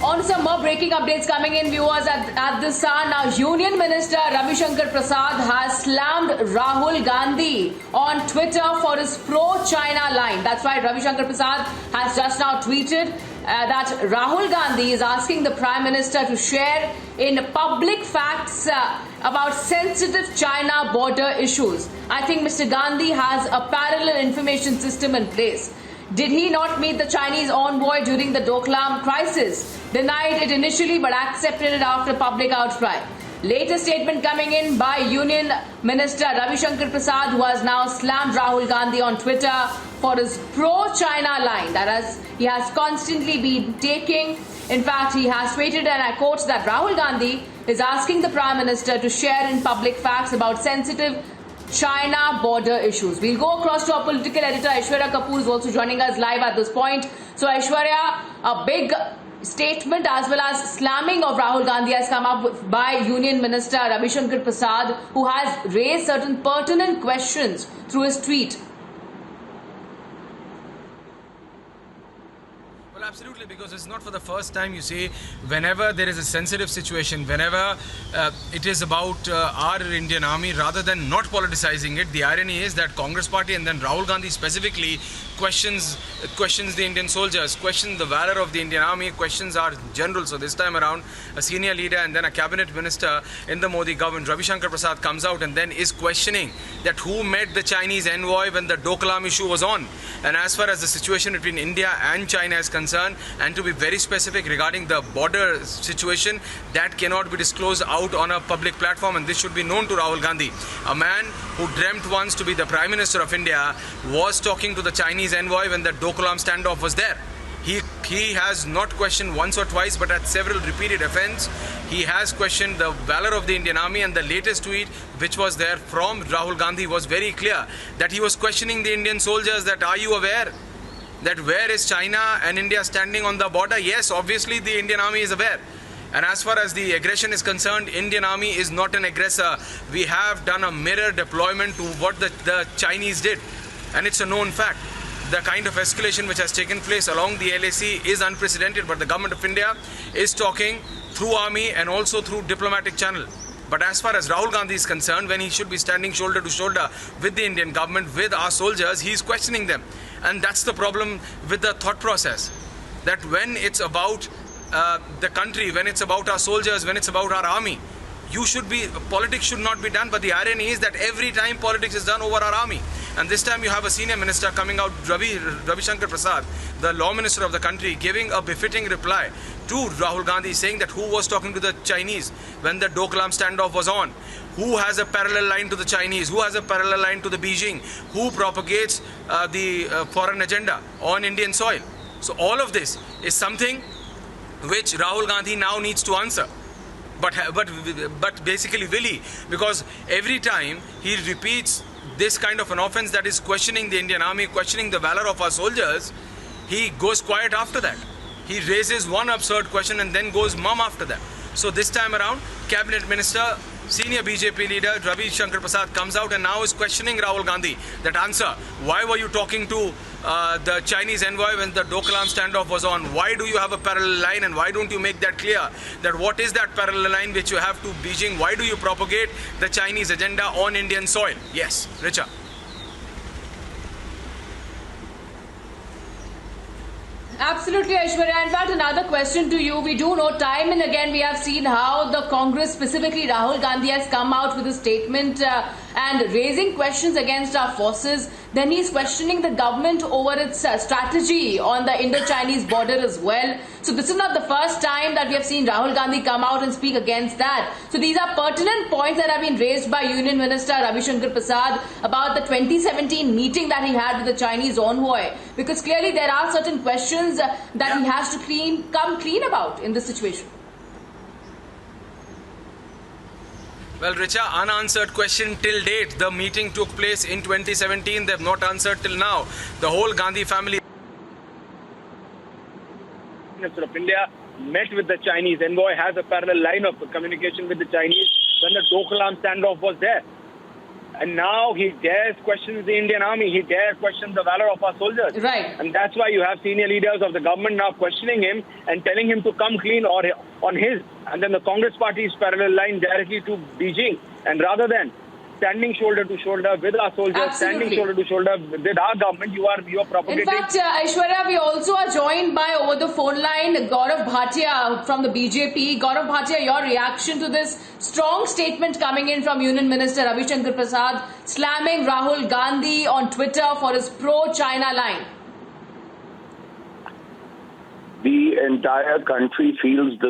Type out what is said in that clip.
On some more breaking updates coming in, viewers, at this hour. Now, Union Minister Ravi Shankar Prasad has slammed Rahul Gandhi on Twitter for his pro-China line. That's right, Ravi Shankar Prasad has just now tweeted that Rahul Gandhi is asking the Prime Minister to share in public facts about sensitive China border issues. I think Mr. Gandhi has a parallel information system in place. Did he not meet the Chinese envoy during the Doklam crisis? Denied it initially but accepted it after public outcry. Latest statement coming in by Union Minister Ravi Shankar Prasad, who has now slammed Rahul Gandhi on Twitter for his pro-China line that he has constantly been taking. In fact, he has tweeted, and I quote, that Rahul Gandhi is asking the Prime Minister to share in public facts about sensitive China border issues. We'll go across to our political editor Aishwarya Kapoor, is also joining us live at this point. So Aishwarya, a big statement as well as slamming of Rahul Gandhi has come up by Union Minister Ravi Shankar Prasad, who has raised certain pertinent questions through his tweet. Well, absolutely, because it's not for the first time. You see, whenever there is a sensitive situation, whenever it is about our Indian army, rather than not politicizing it, the irony is that Congress party and then Rahul Gandhi specifically questions the Indian soldiers, questions the valor of the Indian army, questions our generals. So this time around, a senior leader and then a cabinet minister in the Modi government, Ravi Shankar Prasad, comes out and then is questioning that who met the Chinese envoy when the Doklam issue was on. And as far as the situation between India and China is concerned, and to be very specific regarding the border situation, that cannot be disclosed out on a public platform, and this should be known to Rahul Gandhi. A man who dreamt once to be the Prime Minister of India was talking to the Chinese envoy when the Doklam standoff was there. He has not questioned once or twice, but at several repeated events, he has questioned the valor of the Indian army, and the latest tweet which was there from Rahul Gandhi was very clear that he was questioning the Indian soldiers that, are you aware that where is China and India standing on the border? Yes, obviously the Indian army is aware. And as far as the aggression is concerned, Indian army is not an aggressor. We have done a mirror deployment to what the Chinese did, and it's a known fact. The kind of escalation which has taken place along the LAC is unprecedented, but the government of India is talking through army and also through diplomatic channel. But as far as Rahul Gandhi is concerned, when he should be standing shoulder to shoulder with the Indian government, with our soldiers, he is questioning them. And that's the problem with the thought process, that when it's about the country, when it's about our soldiers, when it's about our army, politics should not be done. But the irony is that every time politics is done over our army. And this time you have a senior minister coming out, Ravi Shankar Prasad, the law minister of the country, giving a befitting reply to Rahul Gandhi, saying that who was talking to the Chinese when the Doklam standoff was on, who has a parallel line to the Chinese, who has a parallel line to the Beijing, who propagates the foreign agenda on Indian soil. So all of this is something which Rahul Gandhi now needs to answer. But basically will he? Because every time he repeats this kind of an offense that is questioning the Indian army, questioning the valor of our soldiers, he goes quiet after that. He raises one absurd question and then goes mum after that. So this time around, cabinet minister, senior BJP leader Ravi Shankar Prasad comes out and now is questioning Rahul Gandhi. That answer, why were you talking to the Chinese envoy when the Doklam standoff was on? Why do you have a parallel line, and why don't you make that clear? That what is that parallel line which you have to Beijing? Why do you propagate the Chinese agenda on Indian soil? Yes, Richa. Absolutely, Aishwarya. In fact, another question to you. We do know time and again we have seen how the Congress, specifically Rahul Gandhi, has come out with a statement and raising questions against our forces. Then he's questioning the government over its strategy on the Indo-Chinese border as well. So this is not the first time that we have seen Rahul Gandhi come out and speak against that. So these are pertinent points that have been raised by Union Minister Ravi Shankar Prasad about the 2017 meeting that he had with the Chinese envoy. Because clearly there are certain questions that he has to come clean about in this situation. Well, Richa, unanswered question till date. The meeting took place in 2017. They have not answered till now. The whole Gandhi family. Minister of India met with the Chinese envoy, has a parallel line of communication with the Chinese when the Doklam standoff was there. And now he dares question the Indian army. He dares question the valor of our soldiers. Right. And that's why you have senior leaders of the government now questioning him and telling him to come clean or on his. And then the Congress party's parallel line directly to Beijing. And rather than standing shoulder to shoulder with our soldiers, Absolutely. standing shoulder to shoulder with our government, you are propagating. In fact, Aishwarya, we also are joined by over the phone line Gaurav Bhatia from the BJP. Gaurav Bhatia, your reaction to this strong statement coming in from Union Minister Ravi Shankar Prasad slamming Rahul Gandhi on Twitter for his pro-China line? The entire country feels the